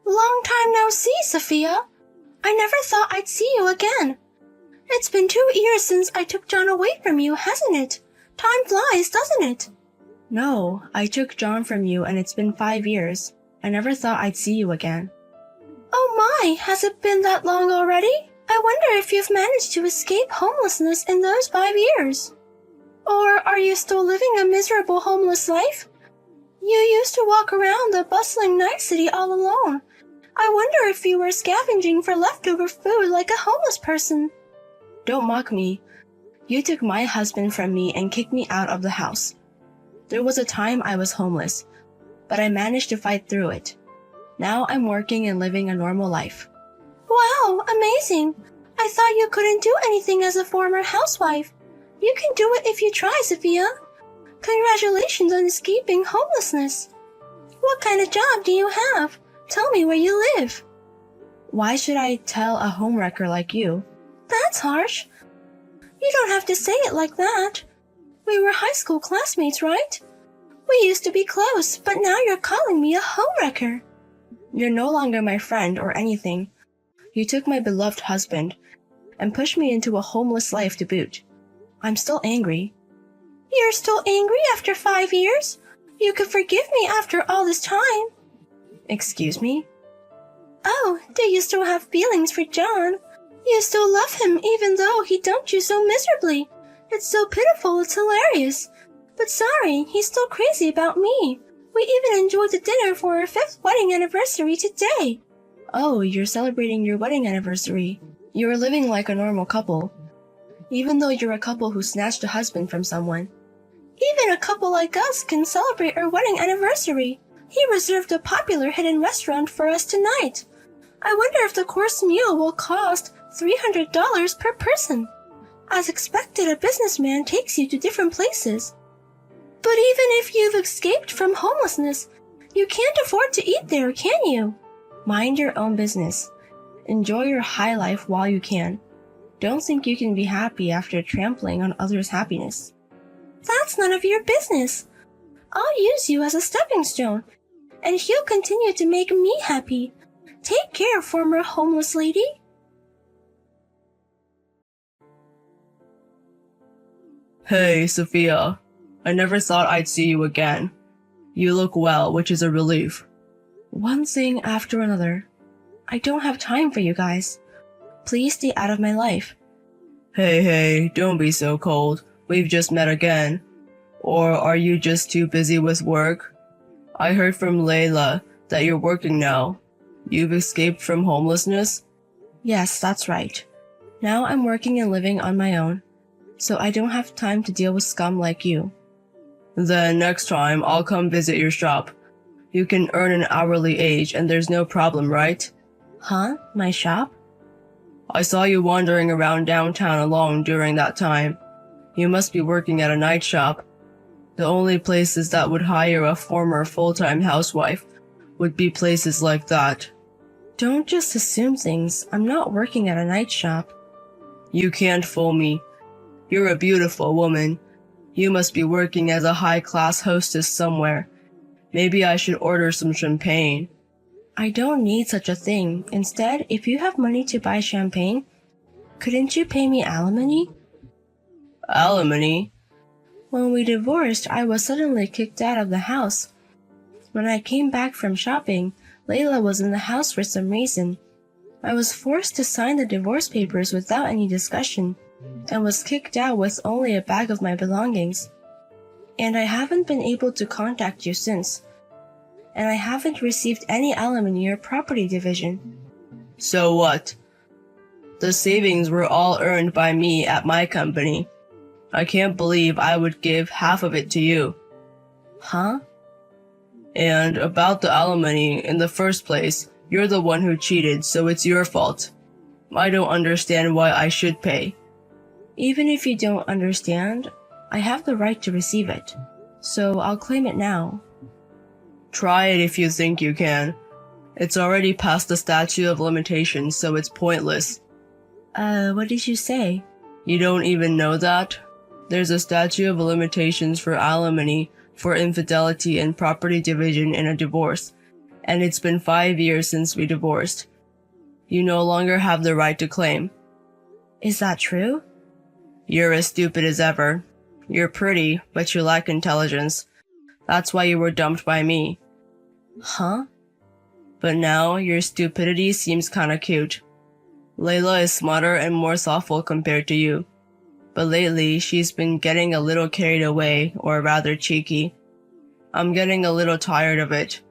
Long time no see, Sophia. I never thought I'd see you again. It's been 2 years since I took John away from you, hasn't it? Time flies, doesn't it? No, I took John from you and it's been 5 years. I never thought I'd see you again. Oh my, has it been that long already? I wonder if you've managed to escape homelessness in those 5 years. Or are you still living a miserable homeless life? You used to walk around the bustling night city all alone. I wonder if you were scavenging for leftover food like a homeless person. Don't mock me. You took my husband from me and kicked me out of the house. There was a time I was homeless, but I managed to fight through it. Now I'm working and living a normal life. Wow, amazing. I thought you couldn't do anything as a former housewife. You can do it if you try, Sophia. Congratulations on escaping homelessness. What kind of job do you have? Tell me where you live. Why should I tell a homewrecker like you? That's harsh. You don't have to say it like that. We were high school classmates, right? We used to be close, but now you're calling me a homewrecker. You're no longer my friend or anything. You took my beloved husband and pushed me into a homeless life to boot. I'm still angry. You're still angry after 5 years? You could forgive me after all this time. Excuse me? Oh, do you still have feelings for John? You still love him even though he dumped you so miserably. It's so pitiful, it's hilarious. But sorry, he's still crazy about me. We even enjoyed the dinner for our 5th wedding anniversary today. Oh, you're celebrating your wedding anniversary. You're living like a normal couple. Even though you're a couple who snatched a husband from someone. Even a couple like us can celebrate our wedding anniversary. He reserved a popular hidden restaurant for us tonight. I wonder if the course meal will cost $300 per person. As expected, a businessman takes you to different places. But even if you've escaped from homelessness, you can't afford to eat there, can you? Mind your own business. Enjoy your high life while you can. Don't think you can be happy after trampling on others' happiness. That's none of your business. I'll use you as a stepping stone, and he'll continue to make me happy. Take care, former homeless lady. Hey, Sophia. I never thought I'd see you again. You look well, which is a relief. One thing after another. I don't have time for you guys. Please stay out of my life. Hey, don't be so cold. We've just met again. Or are you just too busy with work? I heard from Layla that you're working now. You've escaped from homelessness? Yes, that's right. Now I'm working and living on my own, so I don't have time to deal with scum like you. Then next time I'll come visit your shop. You can earn an hourly wage and there's no problem, right? Huh? My shop? I saw you wandering around downtown alone during that time. You must be working at a night shop. The only places that would hire a former full-time housewife would be places like that. Don't just assume things. I'm not working at a night shop. You can't fool me. You're a beautiful woman. You must be working as a high-class hostess somewhere. Maybe I should order some champagne. I don't need such a thing. Instead, if you have money to buy champagne, couldn't you pay me alimony? Alimony? When we divorced, I was suddenly kicked out of the house. When I came back from shopping, Layla was in the house for some reason. I was forced to sign the divorce papers without any discussion, and was kicked out with only a bag of my belongings. And I haven't been able to contact you since. And I haven't received any alimony or property division. So what? The savings were all earned by me at my company. I can't believe I would give half of it to you. Huh? And about the alimony, in the first place, you're the one who cheated, so it's your fault. I don't understand why I should pay. Even if you don't understand, I have the right to receive it. So I'll claim it now. Try it if you think you can. It's already past the statute of limitations, so it's pointless. What did you say? You don't even know that? There's a statute of limitations for alimony, for infidelity and property division in a divorce, and it's been 5 years since we divorced. You no longer have the right to claim. Is that true? You're as stupid as ever. You're pretty, but you lack intelligence. That's why you were dumped by me. Huh? But now, your stupidity seems kinda cute. Layla is smarter and more thoughtful compared to you. But lately, she's been getting a little carried away, or rather cheeky. I'm getting a little tired of it.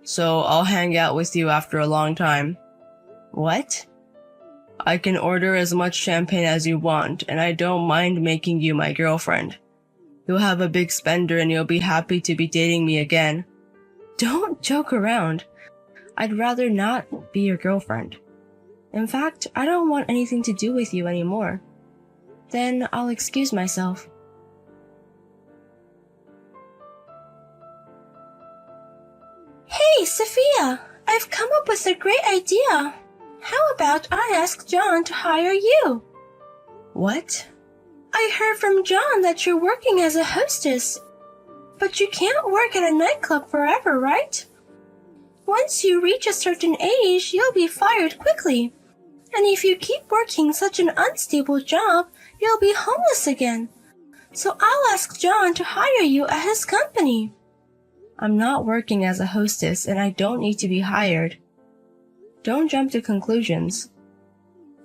So I'll hang out with you after a long time. What? I can order as much champagne as you want, and I don't mind making you my girlfriend. You'll have a big spender and you'll be happy to be dating me again. Don't joke around. I'd rather not be your girlfriend. In fact, I don't want anything to do with you anymore. Then I'll excuse myself. Hey, Sophia! I've come up with a great idea. How about I ask John to hire you? What? I heard from John that you're working as a hostess. But you can't work at a nightclub forever, right? Once you reach a certain age, you'll be fired quickly. And if you keep working such an unstable job, you'll be homeless again. So I'll ask John to hire you at his company. I'm not working as a hostess and I don't need to be hired. Don't jump to conclusions.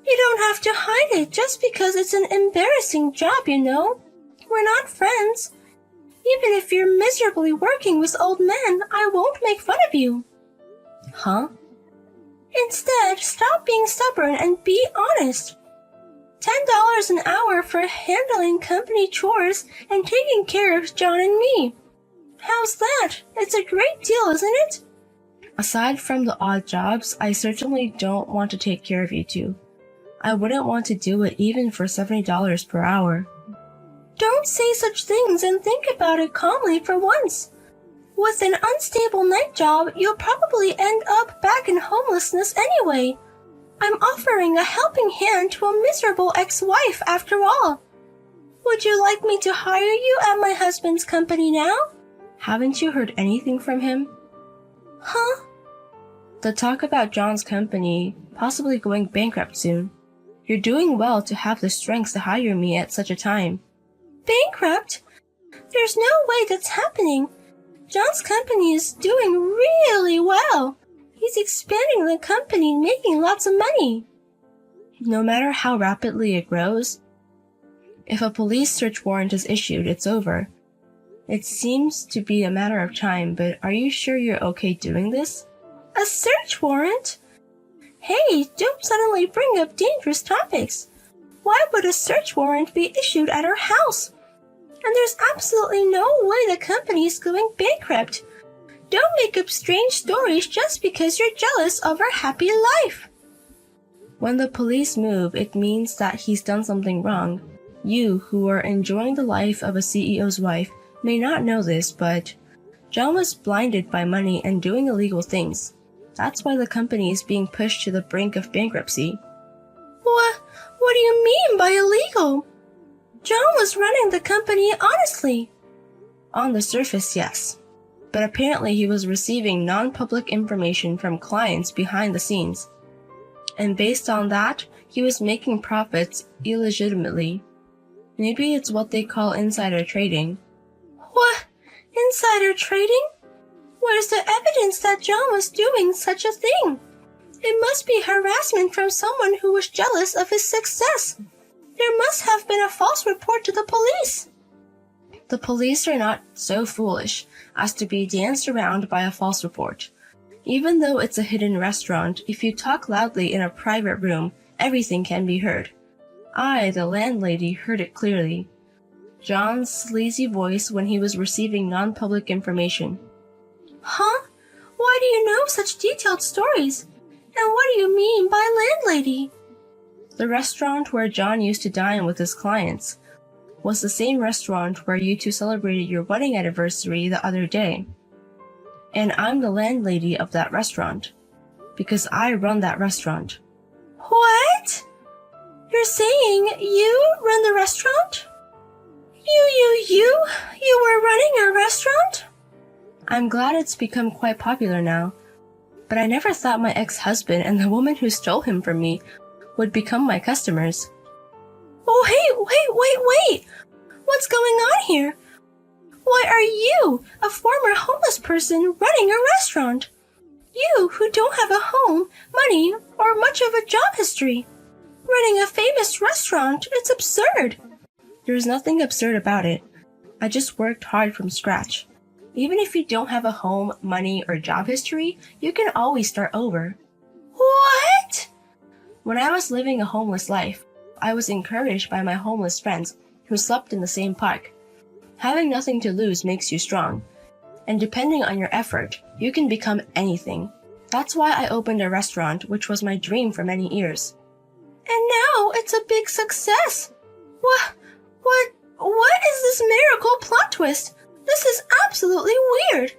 You don't have to hide it just because it's an embarrassing job, you know. We're not friends. Even if you're miserably working with old men, I won't make fun of you. Huh? Instead, stop being stubborn and be honest. $10 an hour for handling company chores and taking care of John and me. How's that? It's a great deal, isn't it? Aside from the odd jobs, I certainly don't want to take care of you two. I wouldn't want to do it even for $70 per hour. Don't say such things and think about it calmly for once. With an unstable night job, you'll probably end up back in homelessness anyway. I'm offering a helping hand to a miserable ex-wife after all. Would you like me to hire you at my husband's company now? Haven't you heard anything from him? Huh? The talk about John's company possibly going bankrupt soon. You're doing well to have the strength to hire me at such a time. Bankrupt? There's no way that's happening. John's company is doing really well. He's expanding the company and making lots of money. No matter how rapidly it grows, if a police search warrant is issued, it's over. It seems to be a matter of time, but are you sure you're okay doing this? A search warrant? Hey, don't suddenly bring up dangerous topics. Why would a search warrant be issued at our house? And there's absolutely no way the company is going bankrupt. Don't make up strange stories just because you're jealous of our happy life. When the police move, it means that he's done something wrong. You, who are enjoying the life of a CEO's wife, may not know this, but John was blinded by money and doing illegal things. That's why the company is being pushed to the brink of bankruptcy. What do you mean by illegal? John was running the company honestly. On the surface, yes. But apparently he was receiving non-public information from clients behind the scenes. And based on that, he was making profits illegitimately. Maybe it's what they call insider trading. What? Insider trading? Where's the evidence that John was doing such a thing? It must be harassment from someone who was jealous of his success. There must have been a false report to the police. The police are not so foolish as to be danced around by a false report. Even though it's a hidden restaurant, if you talk loudly in a private room, everything can be heard. I, the landlady, heard it clearly. John's sleazy voice when he was receiving non-public information. Huh? Why do you know such detailed stories? And what do you mean by landlady? The restaurant where John used to dine with his clients was the same restaurant where you two celebrated your wedding anniversary the other day. And I'm the landlady of that restaurant, because I run that restaurant. What? You're saying you run the restaurant? You were running a restaurant? I'm glad it's become quite popular now. but I never thought my ex-husband and the woman who stole him from me would become my customers. Oh, hey, wait! What's going on here? Why are you, a former homeless person, running a restaurant? You who don't have a home, money, or much of a job history. Running a famous restaurant, it's absurd. There's nothing absurd about it. I just worked hard from scratch. Even if you don't have a home, money, or job history, you can always start over. What? When I was living a homeless life, I was encouraged by my homeless friends who slept in the same park. Having nothing to lose makes you strong. And depending on your effort, you can become anything. That's why I opened a restaurant, which was my dream for many years. And now it's a big success. What is this miracle plot twist? This is absolutely weird.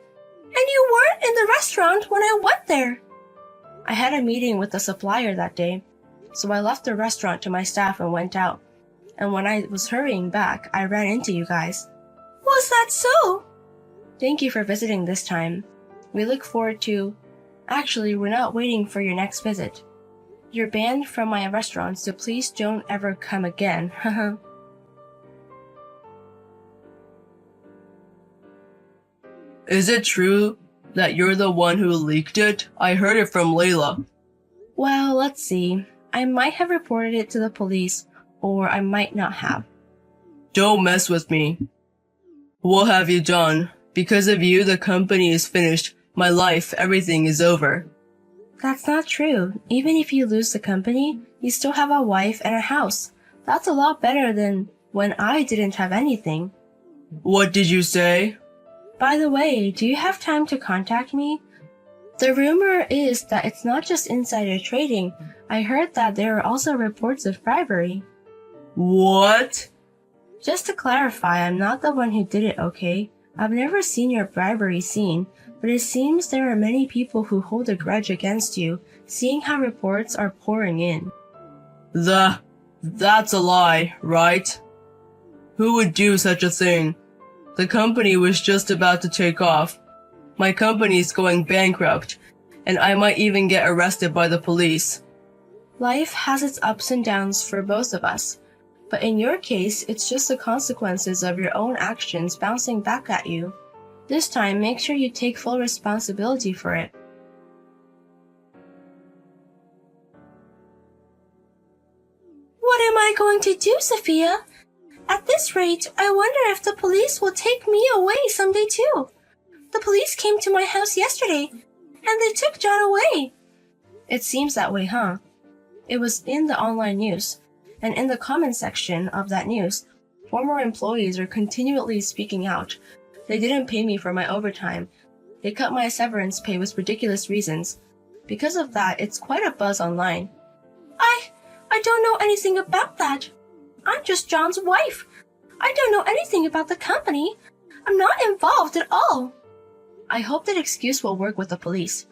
And you weren't in the restaurant when I went there. I had a meeting with the supplier that day, so I left the restaurant to my staff and went out. And when I was hurrying back, I ran into you guys. Was that so? Thank you for visiting this time. We look forward to... Actually, we're not waiting for your next visit. You're banned from my restaurant, so please don't ever come again. Haha. Is it true that you're the one who leaked it? I heard it from Layla. Well, let's see. I might have reported it to the police, or I might not have. Don't mess with me. What have you done? Because of you, the company is finished. My life, everything is over. That's not true. Even if you lose the company, you still have a wife and a house. That's a lot better than when I didn't have anything. What did you say? By the way, do you have time to contact me? The rumor is that it's not just insider trading. I heard that there are also reports of bribery. What? Just to clarify, I'm not the one who did it, okay? I've never seen your bribery scene, but it seems there are many people who hold a grudge against you, seeing how reports are pouring in. That's a lie, right? Who would do such a thing? The company was just about to take off. My company's going bankrupt, and I might even get arrested by the police. Life has its ups and downs for both of us, but in your case, it's just the consequences of your own actions bouncing back at you. This time, make sure you take full responsibility for it. What am I going to do, Sophia? At this rate, I wonder if the police will take me away someday too. The police came to my house yesterday, and they took John away. It seems that way, huh? It was in the online news, and in the comment section of that news, former employees are continually speaking out. They didn't pay me for my overtime. They cut my severance pay with ridiculous reasons. Because of that, it's quite a buzz online. I don't know anything about that. I'm just John's wife. I don't know anything about the company. I'm not involved at all. I hope that excuse will work with the police.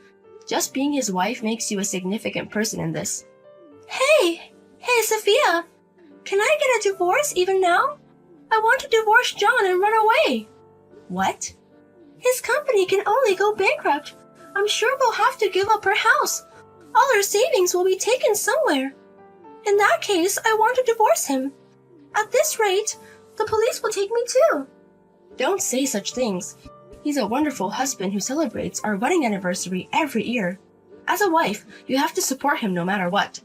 Just being his wife makes you a significant person in this. Hey, Sophia. Can I get a divorce even now? I want to divorce John and run away. What? His company can only go bankrupt. I'm sure we'll have to give up our house. All our savings will be taken somewhere. In that case, I want to divorce him. At this rate, the police will take me too. Don't say such things. He's a wonderful husband who celebrates our wedding anniversary every year. As a wife, you have to support him no matter what.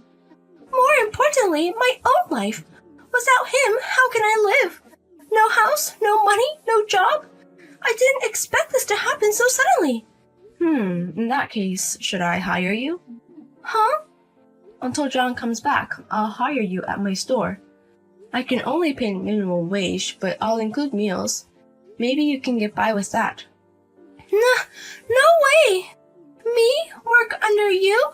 More importantly, my own life. Without him, how can I live? No house, no money, no job. I didn't expect this to happen so suddenly. In that case, should I hire you? Huh? Until John comes back, I'll hire you at my store. I can only pay minimum wage, but I'll include meals. Maybe you can get by with that. No way! Me work under you?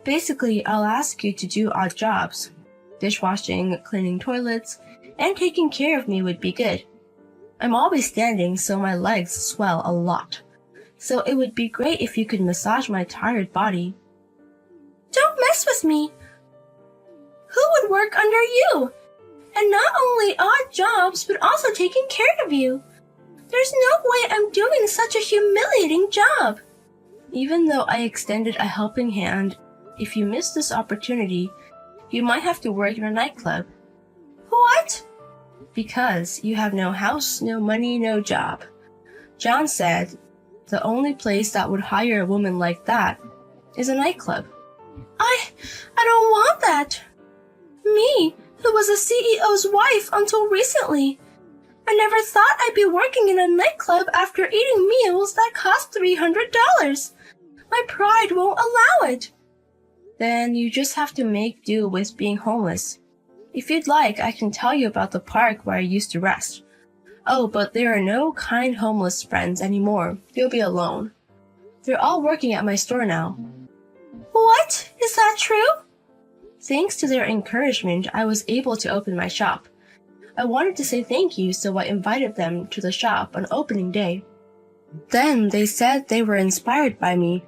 Basically, I'll ask you to do odd jobs. Dishwashing, cleaning toilets, and taking care of me would be good. I'm always standing, so my legs swell a lot. So it would be great if you could massage my tired body. Don't mess with me. Who would work under you? And not only odd jobs, but also taking care of you. There's no way I'm doing such a humiliating job. Even though I extended a helping hand, if you miss this opportunity, you might have to work in a nightclub. What? Because you have no house, no money, no job. John said the only place that would hire a woman like that is a nightclub. I don't want that. Me, who was a CEO's wife until recently. I never thought I'd be working in a nightclub after eating meals that cost $300. My pride won't allow it. Then you just have to make do with being homeless. If you'd like, I can tell you about the park where I used to rest. Oh, but there are no kind homeless friends anymore. You'll be alone. They're all working at my store now. What? Is that true? Thanks to their encouragement, I was able to open my shop. I wanted to say thank you, so I invited them to the shop on opening day. Then they said they were inspired by me.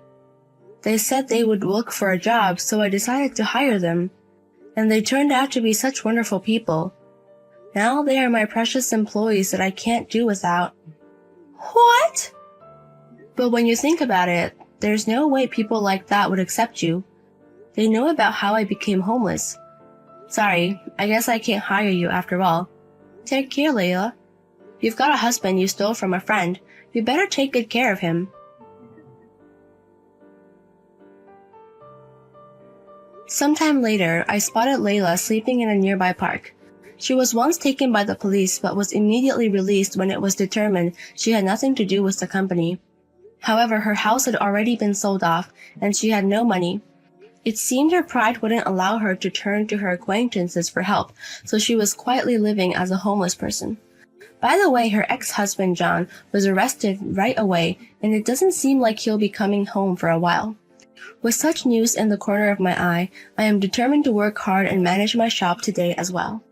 They said they would look for a job, so I decided to hire them. And they turned out to be such wonderful people. Now they are my precious employees that I can't do without. What? But when you think about it, there's no way people like that would accept you. They know about how I became homeless. Sorry, I guess I can't hire you after all. Take care, Layla. You've got a husband you stole from a friend. You better take good care of him. Sometime later, I spotted Layla sleeping in a nearby park. She was once taken by the police but was immediately released when it was determined she had nothing to do with the company. However, her house had already been sold off and she had no money. It seemed her pride wouldn't allow her to turn to her acquaintances for help, so she was quietly living as a homeless person. By the way, her ex-husband John was arrested right away, and it doesn't seem like he'll be coming home for a while. With such news in the corner of my eye, I am determined to work hard and manage my shop today as well.